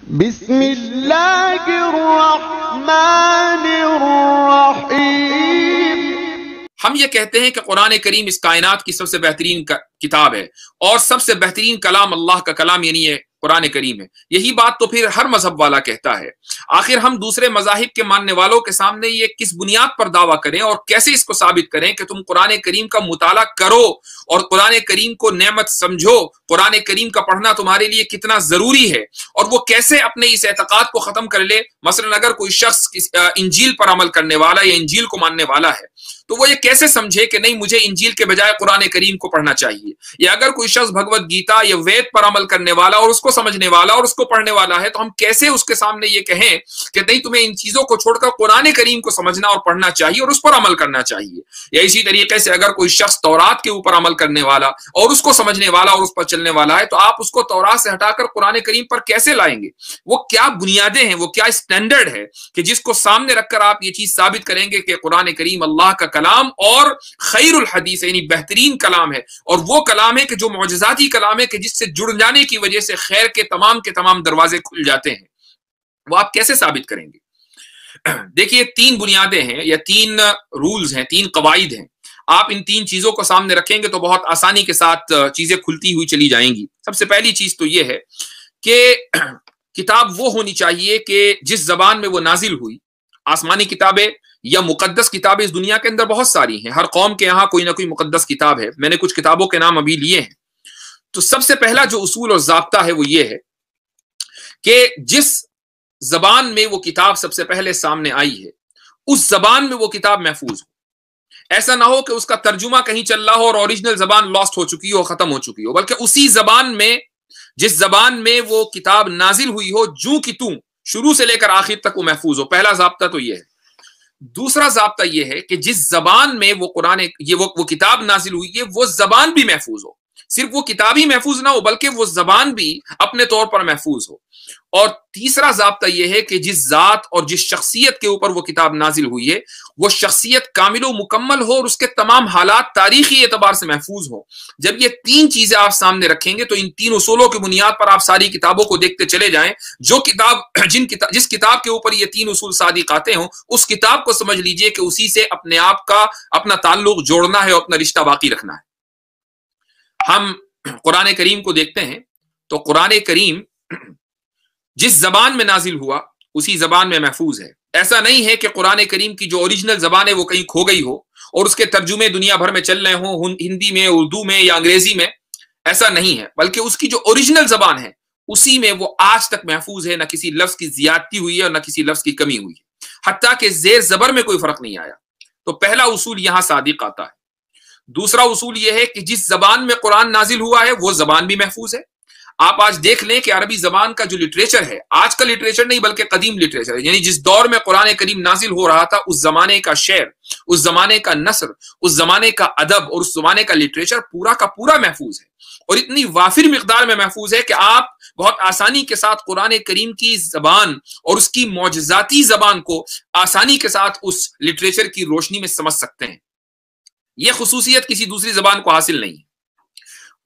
بسم اللہ الرحمن الرحیم۔ ہم یہ کہتے ہیں کہ قرآن کریم اس کائنات کی سب سے بہترین کتاب ہے اور سب سے بہترین کلام اللہ کا کلام یعنی یہ قرآن کریم ہے۔ یہی بات تو پھر ہر مذہب والا کہتا ہے۔ آخر ہم دوسرے مذاہب کے ماننے والوں کے سامنے یہ کس بنیاد پر دعویٰ کریں اور کیسے اس کو ثابت کریں کہ تم قرآن کریم کا مطالعہ کرو اور قرآن کریم کو نعمت سمجھو، قرآن کریم کا پڑھنا تمہارے لیے کتنا ضروری ہے، اور وہ کیسے اپنے اس اعتقاد کو ختم کر لے۔ مثلا اگر کوئی شخص انجیل پر عمل کرنے والا یا انجیل کو ماننے والا ہے تو وہ یہ کیسے سمجھے کہ نہیں مجھے انجیل کے بجائے قرآن کریم کو پڑھنا چاہیے، یا اگر کوئی شخص بھگوت گیتا یا وید پر عمل کرنے والا اور اس کو سمجھنے والا اور اس کو پڑھنے والا ہے تو ہم کیسے اس کے سامنے یہ کہیں کہ نہیں تمہیں ان چیزوں کو چھوڑ کر قرآن کریم کو سمجھنا اور پڑھنا چاہیے اور اس پر عمل کرنا چاہیے۔ یا اسی طریقے سے اگر کوئی شخص تورات کے اوپر عمل کرنے والا اور اس کو سمجھنے والا اور اس پر چلنے والا ہے تو آپ اس کو تورات سے ہٹا کر قرآن کریم پر کیسے لائیں گے؟ وہ کیا بنیادیں ہیں، وہ کیا اسٹینڈرڈ ہے کہ جس کو سامنے رکھ کر آپ یہ چیز ثابت کریں گے کہ قرآن کریم اللہ کا کلام اور خیر الحدیث یعنی بہترین کلام ہے، اور وہ کلام ہے کہ جو معجزاتی کلام ہے کہ جس سے جڑ جانے کی وجہ سے خیر کے تمام دروازے کھل جاتے ہیں؟ وہ آپ کیسے ثابت کریں گے؟ دیکھیے تین بنیادیں ہیں یا تین رولز ہیں، تین قواعد ہیں۔ آپ ان تین چیزوں کو سامنے رکھیں گے تو بہت آسانی کے ساتھ چیزیں کھلتی ہوئی چلی جائیں گی۔ سب سے پہلی چیز تو یہ ہے کہ کتاب وہ ہونی چاہیے کہ جس زبان میں وہ نازل ہوئی۔ آسمانی کتابیں یا مقدس کتابیں اس دنیا کے اندر بہت ساری ہیں، ہر قوم کے یہاں کوئی نہ کوئی مقدس کتاب ہے۔ میں نے کچھ کتابوں کے نام ابھی لیے ہیں۔ تو سب سے پہلا جو اصول اور ضابطہ ہے وہ یہ ہے کہ جس زبان میں وہ کتاب سب سے پہلے سامنے آئی ہے اس زبان میں وہ کتاب محفوظ ہو۔ ایسا نہ ہو کہ اس کا ترجمہ کہیں چل رہا ہو اور اوریجنل زبان لاسٹ ہو چکی ہو، ختم ہو چکی ہو، بلکہ اسی زبان میں جس زبان میں وہ کتاب نازل ہوئی ہو جوں کی توں شروع سے لے کر آخر تک وہ محفوظ ہو۔ پہلا ضابطہ تو یہ ہے۔ دوسرا ضابطہ یہ ہے کہ جس زبان میں وہ وہ کتاب نازل ہوئی ہے وہ زبان بھی محفوظ ہو۔ صرف وہ کتاب ہی محفوظ نہ ہو بلکہ وہ زبان بھی اپنے طور پر محفوظ ہو۔ اور تیسرا ضابطہ یہ ہے کہ جس ذات اور جس شخصیت کے اوپر وہ کتاب نازل ہوئی ہے وہ شخصیت کامل و مکمل ہو اور اس کے تمام حالات تاریخی اعتبار سے محفوظ ہو۔ جب یہ تین چیزیں آپ سامنے رکھیں گے تو ان تین اصولوں کی بنیاد پر آپ ساری کتابوں کو دیکھتے چلے جائیں۔ جس کتاب کے اوپر یہ تین اصول صادق آتے ہوں اس کتاب کو سمجھ لیجئے کہ اسی سے اپنے آپ کا اپنا تعلق جوڑنا ہے اور اپنا رشتہ باقی رکھنا ہے۔ ہم قرآن کریم کو دیکھتے ہیں تو قرآن کریم جس زبان میں نازل ہوا اسی زبان میں محفوظ ہے۔ ایسا نہیں ہے کہ قرآن کریم کی جو اوریجنل زبان ہے وہ کہیں کھو گئی ہو اور اس کے ترجمے دنیا بھر میں چل رہے ہوں، ہندی میں، اردو میں یا انگریزی میں، ایسا نہیں ہے، بلکہ اس کی جو اوریجنل زبان ہے اسی میں وہ آج تک محفوظ ہے۔ نہ کسی لفظ کی زیادتی ہوئی ہے اور نہ کسی لفظ کی کمی ہوئی ہے، حتیٰ کہ زیر زبر میں کوئی فرق نہیں آیا۔ تو پہلا اصول یہاں صادق آتا ہے۔ دوسرا اصول یہ ہے کہ جس زبان میں قرآن نازل ہوا ہے وہ زبان بھی محفوظ ہے۔ آپ آج دیکھ لیں کہ عربی زبان کا جو لٹریچر ہے، آج کا لٹریچر نہیں بلکہ قدیم لٹریچر ہے، یعنی جس دور میں قرآن کریم نازل ہو رہا تھا اس زمانے کا شعر، اس زمانے کا نثر، اس زمانے کا ادب اور اس زمانے کا لٹریچر پورا کا پورا محفوظ ہے، اور اتنی وافر مقدار میں محفوظ ہے کہ آپ بہت آسانی کے ساتھ قرآن کریم کی زبان اور اس کی معجزاتی زبان کو آسانی کے ساتھ اس لٹریچر کی روشنی میں سمجھ سکتے ہیں۔ یہ خصوصیت کسی دوسری زبان کو حاصل نہیں ہے۔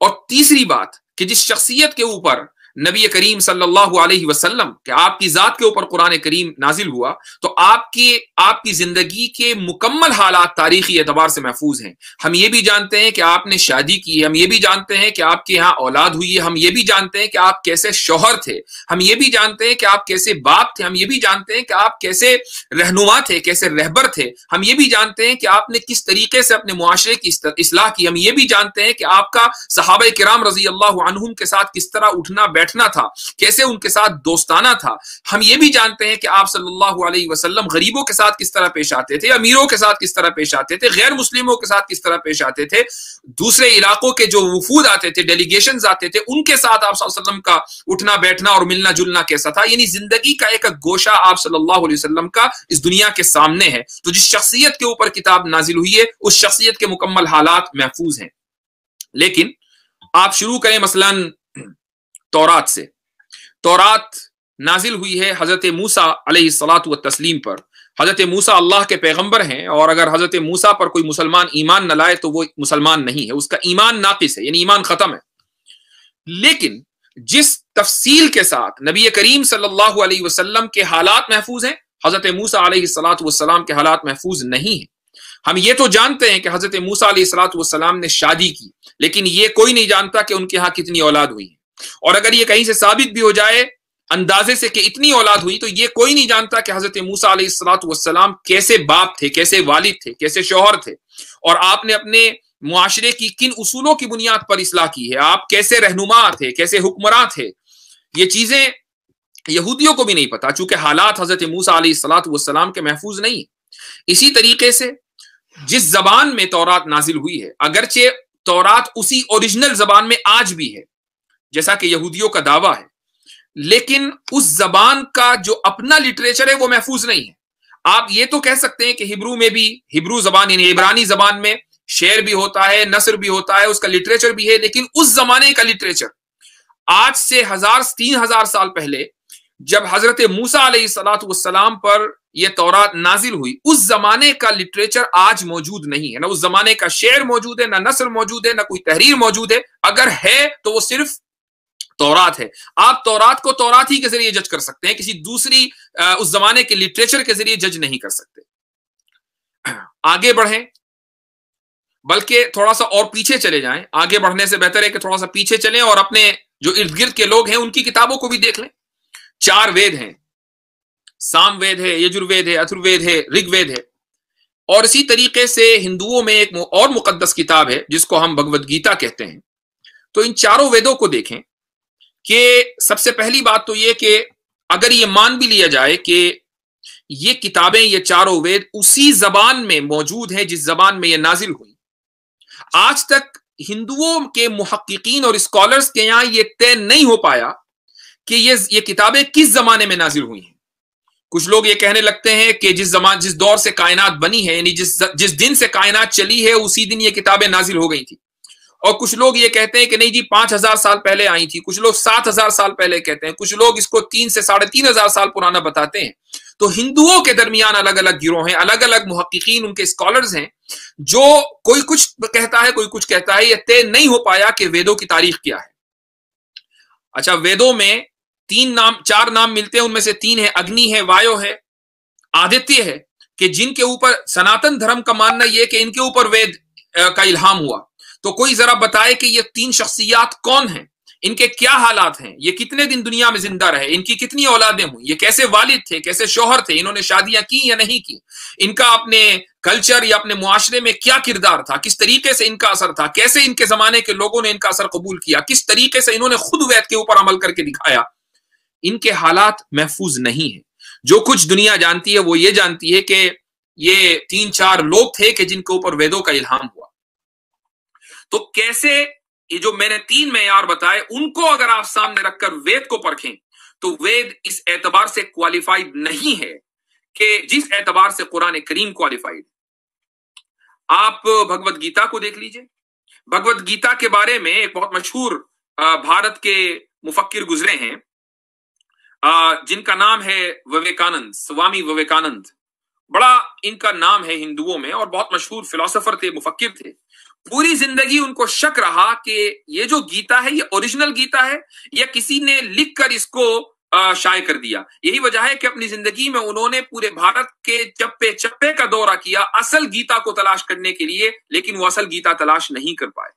اور تیسری بات کہ جس شخصیت کے اوپر نبی کریم صلی اللہ علیہ وسلم کہ آپ کی ذات کے اوپر قرآن کریم نازل ہوا تو آپ کی زندگی کے مکمل حالات تاریخی اعتبار سے محفوظ ہیں۔ ہم یہ بھی جانتے ہیں کہ آپ نے شادی کی ہے، ہم یہ بھی جانتے ہیں کہ آپ کے یہاں اولاد ہوئی ہے، ہم یہ بھی جانتے ہیں کہ آپ کیسے شوہر تھے، ہم یہ بھی جانتے ہیں کہ آپ کیسے باپ تھے، ہم یہ بھی جانتے ہیں کہ آپ کیسے رہنما تھے، کیسے رہبر تھے، ہم یہ بھی جانتے ہیں کہ آپ نے کس طریقے سے اپنے معاشرے کی اصلاح کی، ہم یہ بھی جانتے ہیں کہ آپ کا صحابہ کرام رضی اللہ عنہم کے ساتھ کس طرح اٹھنا بیٹھنا تھا، کیسے ان کے ساتھ دوستانہ تھا، ہم یہ بھی جانتے ہیں کہ آپ صلی اللہ علیہ وسلم غریبوں کے ساتھ کس طرح پیش آتے تھے، امیروں کے ساتھ کس طرح پیش آتے تھے، غیر مسلموں کے ساتھ کس طرح پیش آتے تھے، دوسرے علاقوں کے جو وفود آتے تھے، ڈیلیگیشنز آتے تھے، ان کے ساتھ آپ صلی اللہ علیہ وسلم کا اٹھنا بیٹھنا اور ملنا جلنا کیسا تھا، یعنی زندگی کا ایک گوشہ آپ صلی اللہ علیہ وسلم کا اس دنیا کے سامنے ہے۔ تو جس شخصیت کے اوپر کتاب نازل ہوئی ہے اس شخصیت کے مکمل حالات محفوظ ہیں۔ لیکن آپ شروع کریں مثلاً تورات سے۔ تورات نازل ہوئی ہے حضرت موسیٰ علیہ الصلاۃ والتسلیم پر۔ حضرت موسیٰ اللہ کے پیغمبر ہیں، اور اگر حضرت موسیٰ پر کوئی مسلمان ایمان نہ لائے تو وہ مسلمان نہیں ہے، اس کا ایمان ناقص ہے، یعنی ایمان ختم ہے۔ لیکن جس تفصیل کے ساتھ نبی کریم صلی اللہ علیہ وسلم کے حالات محفوظ ہیں، حضرت موسیٰ علیہ السلام کے حالات محفوظ نہیں ہیں۔ ہم یہ تو جانتے ہیں کہ حضرت موسیٰ علیہ السلام نے شادی کی، لیکن یہ کوئی نہیں جانتا کہ ان کے ہاں کتنی اولاد ہوئی ہے، اور اگر یہ کہیں سے ثابت بھی ہو جائے اندازے سے کہ اتنی اولاد ہوئی، تو یہ کوئی نہیں جانتا کہ حضرت موسیٰ علیہ السلام کیسے باپ تھے، کیسے والد تھے، کیسے شوہر تھے، اور آپ نے اپنے معاشرے کی کن اصولوں کی بنیاد پر اصلاح کی ہے، آپ کیسے رہنما تھے، کیسے حکمراں تھے۔ یہ چیزیں یہودیوں کو بھی نہیں پتا، چونکہ حالات حضرت موسیٰ علیہ السلام کے محفوظ نہیں۔ اسی طریقے سے جس زبان میں تورات نازل ہوئی ہے، اگرچہ تورات اسی اوریجنل زبان میں آج بھی ہے جیسا کہ یہودیوں کا دعویٰ ہے، لیکن اس زبان کا جو اپنا لٹریچر ہے وہ محفوظ نہیں ہے۔ آپ یہ تو کہہ سکتے ہیں کہ ہبرو میں بھی، ہبرو زبان یعنی عبرانی زبان میں شعر بھی ہوتا ہے، نثر بھی ہوتا ہے، اس کا لٹریچر بھی ہے، لیکن اس زمانے کا لٹریچر آج سے 3000 سال پہلے جب حضرت موسیٰ علیہ السلام پر یہ تورات نازل ہوئی، اس زمانے کا لٹریچر آج موجود نہیں ہے، نہ اس زمانے کا شعر موجود ہے، نہ نثر موجود ہے، نہ کوئی تحریر موجود ہے۔ اگر ہے تو وہ صرف تورات ہے۔ آپ تورات کو تورات ہی کے ذریعے جج کر سکتے ہیں، کسی دوسری اس زمانے کے لٹریچر کے ذریعے جج نہیں کر سکتے۔ آگے بڑھیں، بلکہ تھوڑا سا اور پیچھے چلے جائیں۔ آگے بڑھنے سے بہتر ہے کہ تھوڑا سا پیچھے چلیں اور اپنے جو ارد گرد کے لوگ ہیں ان کی کتابوں کو بھی دیکھ لیں۔ 4 وید ہیں، سام وید ہے، یجر وید ہے، اتھر وید ہے، رگ وید ہے، اور اسی طریقے سے ہندوؤں میں ایک اور مقدس کتاب ہے جس کو ہم بھگوت گیتا کہتے ہیں۔ تو ان 4 ویدوں کو دیکھیں کہ سب سے پہلی بات تو یہ کہ اگر یہ مان بھی لیا جائے کہ یہ کتابیں، یہ 4 وید اسی زبان میں موجود ہیں جس زبان میں یہ نازل ہوئی، آج تک ہندوؤں کے محققین اور اسکالرز کے یہاں یہ طے نہیں ہو پایا کہ یہ کتابیں کس زمانے میں نازل ہوئی ہیں۔ کچھ لوگ یہ کہنے لگتے ہیں کہ جس دور سے کائنات بنی ہے، یعنی جس دن سے کائنات چلی ہے اسی دن یہ کتابیں نازل ہو گئی تھی، اور کچھ لوگ یہ کہتے ہیں کہ نہیں جی 5000 سال پہلے آئی تھی، کچھ لوگ 7000 سال پہلے کہتے ہیں، کچھ لوگ اس کو 3 سے 3500 سال پرانا بتاتے ہیں۔ تو ہندوؤں کے درمیان الگ الگ گروہ ہیں، الگ الگ محققین، ان کے اسکالرز ہیں، جو کوئی کچھ کہتا ہے، کوئی کچھ کہتا ہے۔ یہ طے نہیں ہو پایا کہ ویدوں کی تاریخ کیا ہے۔ اچھا، ویدوں میں 4 نام ملتے ہیں، ان میں سے 3 ہے، اگنی ہے، وایو ہے، آدتیہ ہے، کہ جن کے اوپر سناتن دھرم کا ماننا یہ کہ ان کے اوپر وید کا الہام ہوا۔ تو کوئی ذرا بتائے کہ یہ 3 شخصیات کون ہیں، ان کے کیا حالات ہیں، یہ کتنے دن دنیا میں زندہ رہے، ان کی کتنی اولادیں ہوئی، یہ کیسے والد تھے، کیسے شوہر تھے، انہوں نے شادیاں کی یا نہیں کی، ان کا اپنے کلچر یا اپنے معاشرے میں کیا کردار تھا، کس طریقے سے ان کا اثر تھا، کیسے ان کے زمانے کے لوگوں نے ان کا اثر قبول کیا، کس طریقے سے انہوں نے خود وید کے اوپر عمل کر کے دکھایا۔ ان کے حالات محفوظ نہیں ہیں۔ جو کچھ دنیا جانتی ہے وہ یہ جانتی ہے کہ یہ 3-4 لوگ تھے کہ جن کے اوپر ویدوں کا الہام ہوا۔ تو کیسے یہ جو میں نے 3 معیار بتائے ان کو اگر آپ سامنے رکھ کر وید کو پرکھیں تو وید اس اعتبار سے کوالیفائڈ نہیں ہے کہ جس اعتبار سے قرآن کریم کوالیفائڈ۔ آپ بھگوت گیتا کو دیکھ لیجئے۔ بھگوت گیتا کے بارے میں ایک بہت مشہور بھارت کے مفکر گزرے ہیں جن کا نام ہے وویکانند، سوامی وویکانند۔ بڑا ان کا نام ہے ہندوؤں میں، اور بہت مشہور فلسفر تھے، مفکر تھے۔ پوری زندگی ان کو شک رہا کہ یہ جو گیتا ہے یہ اوریجنل گیتا ہے یا کسی نے لکھ کر اس کو شائع کر دیا۔ یہی وجہ ہے کہ اپنی زندگی میں انہوں نے پورے بھارت کے چپے چپے کا دورہ کیا اصل گیتا کو تلاش کرنے کے لیے، لیکن وہ اصل گیتا تلاش نہیں کر پائے۔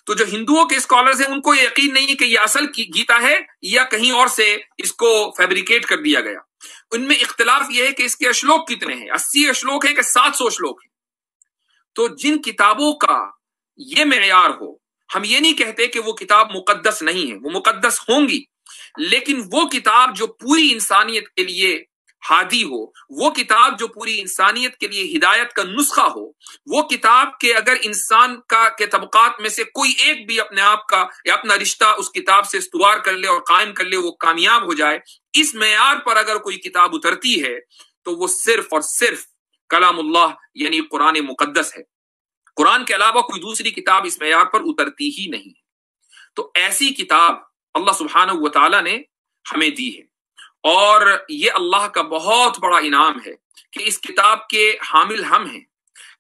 تو جو ہندوؤں کے اسکالرز ہیں ان کو یہ یقین نہیں ہے کہ یہ اصل گیتا ہے یا کہیں اور سے اس کو فیبریکیٹ کر دیا گیا۔ ان میں اختلاف یہ ہے کہ اس کے اشلوک کتنے ہیں، 80 اشلوک ہیں کہ 700 اشلوک ہیں۔ تو جن کتابوں کا یہ معیار ہو، ہم یہ نہیں کہتے کہ وہ کتاب مقدس نہیں ہے، وہ مقدس ہوں گی، لیکن وہ کتاب جو پوری انسانیت کے لیے ہادی ہو، وہ کتاب جو پوری انسانیت کے لیے ہدایت کا نسخہ ہو، وہ کتاب کے اگر انسان کے طبقات میں سے کوئی ایک بھی اپنے آپ کا یا اپنا رشتہ اس کتاب سے استوار کر لے اور قائم کر لے، وہ کامیاب ہو جائے، اس معیار پر اگر کوئی کتاب اترتی ہے تو وہ صرف اور صرف کلام اللہ یعنی قرآن مقدس ہے۔ قرآن کے علاوہ کوئی دوسری کتاب اس معیار پر اترتی ہی نہیں۔ تو ایسی کتاب اللہ سبحانہ و تعالیٰ نے ہمیں دی ہے، اور یہ اللہ کا بہت بڑا انعام ہے کہ اس کتاب کے حامل ہم ہیں۔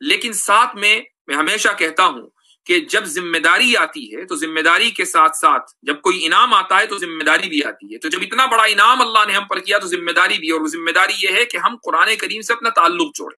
لیکن ساتھ میں ہمیشہ کہتا ہوں کہ جب ذمہ داری آتی ہے تو ذمہ داری کے ساتھ ساتھ جب کوئی انعام آتا ہے تو ذمہ داری بھی آتی ہے. تو جب اتنا بڑا انعام اللہ نے ہم پر کیا تو ذمہ داری بھی، اور وہ ذمہ داری یہ ہے کہ ہم قرآن کریم سے اپنا تعلق جوڑیں.